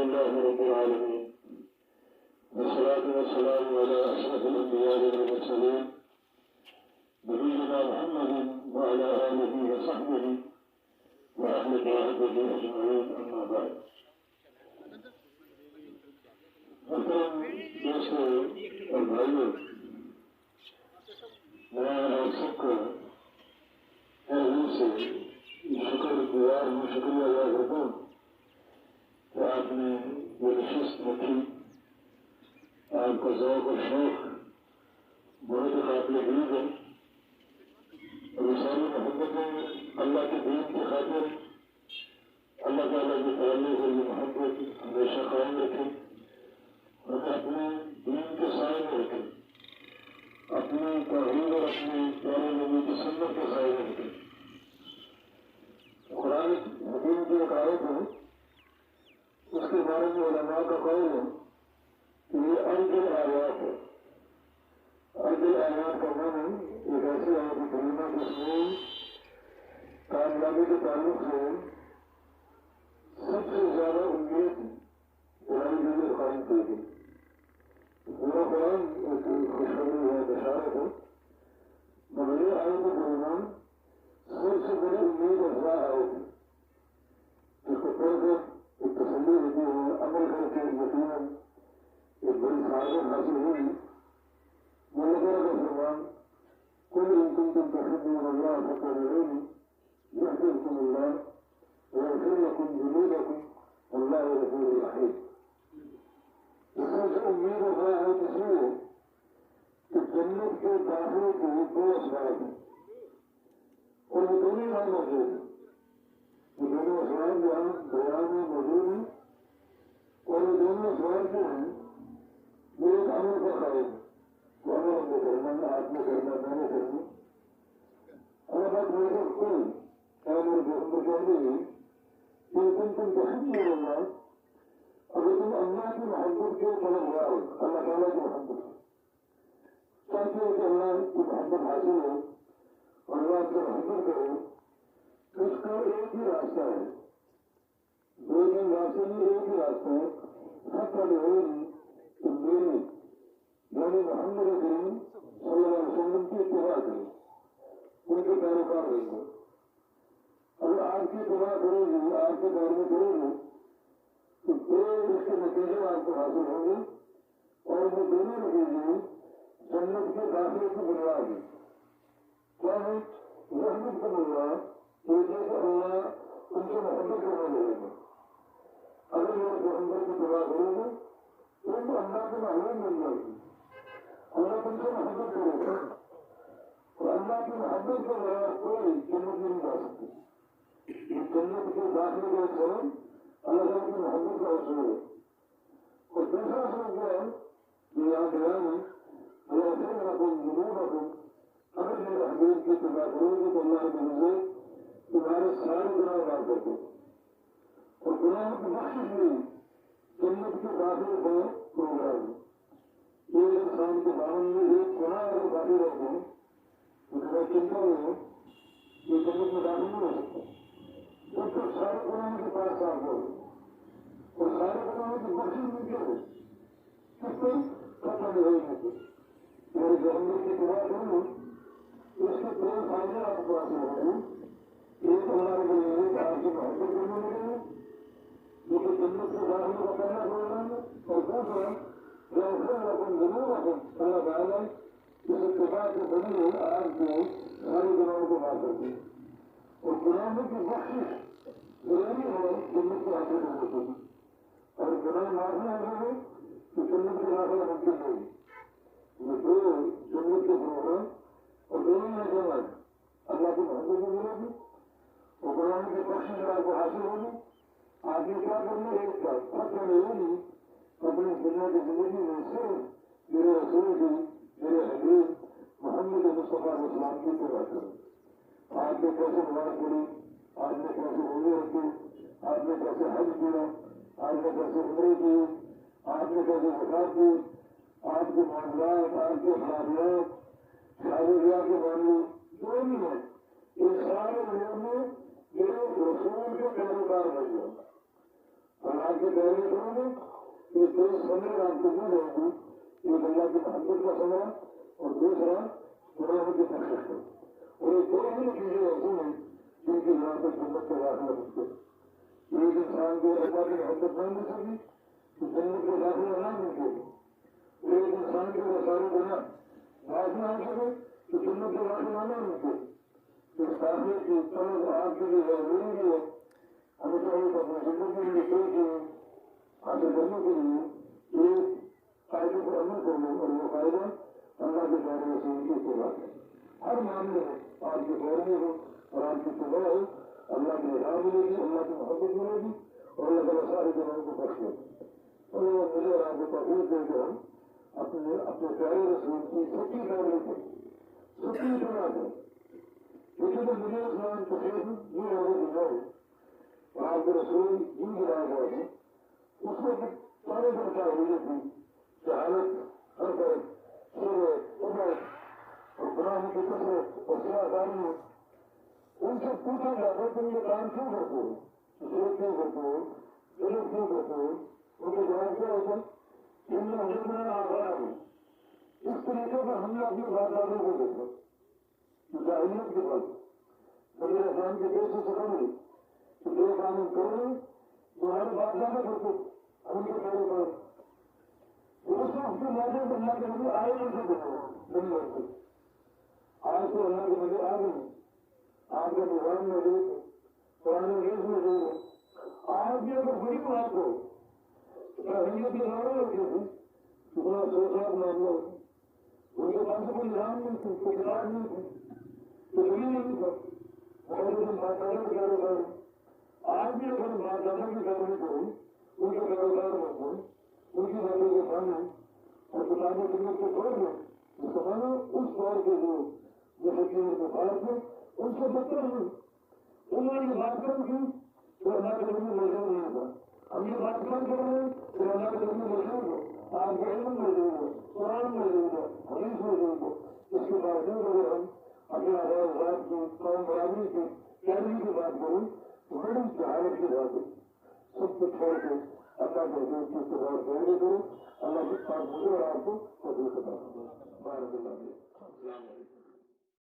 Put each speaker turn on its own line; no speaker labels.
لله رب العالمين والصلاة والسلام على أشرف الأنبياء والمرسلين نبينا محمد وعلى آله وصحبه وأهل طاعته أجمعين أما بعد. محترم دوستوں اور بھائیوں، میں آپ سب کا سے شکریہ ادا کرتا ہوں کہ آپ نے یہ نشست رکھی. آپ کا ذوق و شوق بہت قابل عید ہے اور ساری محبتیں اللہ کے دین کی خاطر اللہ تعالیٰ کے تعلق اور یہ محبت ہمیشہ قائم رکھیں اور اپنے دین کے سائے میں رکھیں، اپنے توحید اور اپنے پیارے نبی کی سنت کے سائے میں رکھیں. قرآن حکیم کی ایک آیت ہے، اس کے بارے میں علماء کا قول ہے کہ یہ ارض الآیات ہے. ارض الآیات کا معنی ایک ایسی آیت کریمہ جس میں کامیابی کے تعلق سے سب سے زیادہ امید قرآن کے لیے قائم کی گئی. پورا قرآن ایک خوشخبری ہے، بشارت ہے، مگر یہ آیت کریمہ سب سے بڑی امید افزا ہے جس کو پڑھ کر ایک تسلی ہوتی ہے، عمل کر کے یقیناً ایک بڑی سعادت حاصل ہوئی. اللہ تعالیٰ کا فرمان کل ان کنتم تحبون اللہ فاتبعونی یحببکم اللہ ویغفر لکم ذنوبکم واللہ غفور رحیم. اس میں سے امید افزا ہے اس لیے کہ جنت کے داخلے کے دو اسباب ہیں اور وہ دونوں یہاں موجود ہیں. وہ دونوں اسباب یہاں بیان میں موجود ہیں اور وہ دونوں اسباب جو ہیں وہ ایک عمل کا قائم ہے. وہ عمل ہم نے کرنا ہے، آپ نے کرنا، میں نے کرنا. اگر بات میرے کوئی میرے دوستوں کہتے ہیں کہ تم تحبون اللہ، اگر تم اللہ کی محبت کے طلبگار ہو، اللہ تعالیٰ کی محبت چاہتے ہو کہ اللہ کی محبت حاصل ہو اور اللہ سے محبت کرو، اس کا ایک ہی راستہ ہے. دو تین راستے نہیں، ایک ہی راستہ ہے. حق کا میری یعنی محمد کریم صلی اللہ علیہ وسلم کی اتباع کریں، ان کے پیروکار رہیں گے. اگر آپ کی اتباع کرو گے، آپ کے دور میں کرو گے تو دو اس کے نتیجے آپ کو حاصل ہوں گے اور وہ دونوں نتیجے جنت کے داخلے کی بنیاد ہے. کیا ہے؟ رحمت کا بنیاد کہ جیسے اللہ ان سے محبت کرنے لگے گا. اگر وہ محبت کی اتباع کرو گے تو ان کو اللہ کے معلوم مل جائے گی. اللہ تم سے محبت کرے گا اور اللہ کی محبت کے بغیر کوئی جنت نہیں جا سکتی. جنت کے داخلے کا ایک سبب اللہ تعالیٰ کی محبت کا اصول ہے. اور دوسرا سبب کیا ہے جو یہاں بیان ہے، اگر میرے حبیب کی اتباع کرو گے تو اللہ کے نظر تمہارے سارے گناہ معاف کر دو اور گناہ کی بخشش بھی جنت کے داخلے کا پروگرام ہے. یہ انسان کے دامن میں ایک گناہ اگر باقی رہتے ہیں تو چنتا میں ہو یہ جنت میں داخل نہیں ہو سکتا. جب تک سارے گناہوں کے پاس صاف ہو اور سارے گناہوں کی بخشش بھی کیا ہو کس پر ختم نہیں ہوئی ہے. میرے جہنم کی اتباع کروں اس کے دو فائدے آپ کو حاصل ہوں گے. ایک اللہ کے لیے آپ سے محبت کرنے لگے ہیں جو کہ جنت کے داخلے کا پہلا پروگرام ہے. اور دوسرا اللہ تعالیٰ اس اتباع کے ذریعے آپ کے سارے گناہوں کو معاف کرتے ہیں اور گناہوں کی بخشش ضروری ہے جنت کو حاصل کرنے کے لیے. اگر گناہ معاف نہ ہوگا تو جنت کے داخلہ ممکن نہیں. یہ دو جنت کے پروگرام اور دونوں میں جمع اللہ کی محبت بھی ملے گی اور گناہوں کی بخشش آپ کو حاصل ہوگی. آپ نے کیا کرنا ہے؟ ایک بات ختم نہیں ہوگی اپنی دنیا کی زندگی میں صرف میرے رسول کی، میرے حبیب محمد مصطفیٰ علیہ السلام کی اتباع کریں. آپ نے کیسے نماز پڑھی، آپ نے کیسے روزے رکھے، آپ نے کیسے حج کیا، آپ نے کیسے عمرے کی، آپ نے کیسے زکات دی، آپ کے معاملات، آپ کے اخلاقیات، شادی بیاہ کے معاملے جو بھی ہیں ان سارے لوگوں میں میرے رسول کے پیروکار بن جائے اللہ کے پیارے کرو گے یہ تیز سمجھ آپ کو نہیں رہے گی. ایک اللہ کی محبت کا سمجھا اور دوسرا قرآن کی تحقیق ہے. اور یہ دو ہی چیزیں ایسی ہیں جن کی یہاں پر جنت کے داخلہ ملتے. ایک انسان کو اللہ کی محبت نہ مل سکی تو جنت کے داخلہ نہ ملتے. ایک انسان کے وہ سارے گناہ معاف نہ ہو سکے تو جنت کے داخلہ نہ ملتے. اس داخلے کی طلب آپ کے لیے ضروری ہے. ہمیں چاہیے کہ اپنی زندگی میں سوچیں حاصل کرنے کے لیے ایک قاعدے پر عمل کرنا اور وہ قاعدہ اللہ کے پیارے رسول کی اتباع ہے. ہر معاملے میں آپ کے پیروی ہو اور آپ کی اتباع ہو اللہ کی رضا ملے گی, اللہ کی محبت ملے گی اور اللہ تعالیٰ سارے جنوں کو بخش دے. اور وہ مجھے اور آپ کو توفیق دے کہ ہم اپنے پیارے رسول کی سچی پیروی کریں, سچی اتباع کریں. کیونکہ تو مجھے اسلام تقریب یہ لوگوں کو جاؤ آپ کے رسول جن گرایا گئے ہیں اس کو سارے درجہ ہوئی تھی جہالت ہر طرف شیر عبرت اور گناہوں کی کثرت اور سیاحداری میں ان سے پوچھا جاتا تم یہ کام کیوں کرتے ہو, ضرورت کیوں کرتے ہو, ضرورت کیوں کرتے ہو. ان کے جواب کیا ہوتا ان میں حضرت میں آگاہ ہوں. اس طریقے سے ہم نے اپنی بازاروں کو دیکھا جاہلیت کے بعد نبی رحمان کے پیسے سے کم ہوئی کہ جو کام ہم کر رہے ہیں تمہارے بات زیادہ کرتے ہم کے پیرے پر دوستوں اس کے موقع پر اللہ کے نبی آئے نہیں سے دیکھو نہیں ہوتے. آج تو اللہ کے نبی آ گئے آپ کے نظام میں گئے قرآن ریز میں گئے. آج بھی اگر بڑی بات ہو ہندو کی لڑائی ہوتی تھی اتنا سوچا معاملہ ہوتا ان کے پاس کوئی نظام نہیں تھی, کوئی کتاب نہیں تھی, تو نہیں تھا. ماتانا کے کاروبار آج بھی اگر ماتانا کی کاروبار کروں ان کے کاروبار بنتے ان کی باتوں کے سامنے اور کتابوں کے کو چھوڑ دیں تو سمانا اس دور کے جو حکیم کے پاس تھے ان سے بدتر ہوئی. انہوں نے بات کر کی تو اللہ کے لیے مشہور نہیں تھا. ہم یہ بات کر رہے ہیں تو اللہ کے لیے مشہور ہو آپ کے علم میں ضرور ہو, قرآن میں ضرور ہو, حدیث میں ضرور ہو. اس کے باوجود اگر ہم اپنے آواز کی قوم برابری کی پیروی کی بات کروں تو بڑی جہالت کی بات ہے. سب کو چھوڑ کے اللہ کے حضور کی اتباع پیروی کرو. اللہ کے پاس مجھے اور آپ کو توفیق عطا فرمائے. بارک اللہ فیک. السلام علیکم.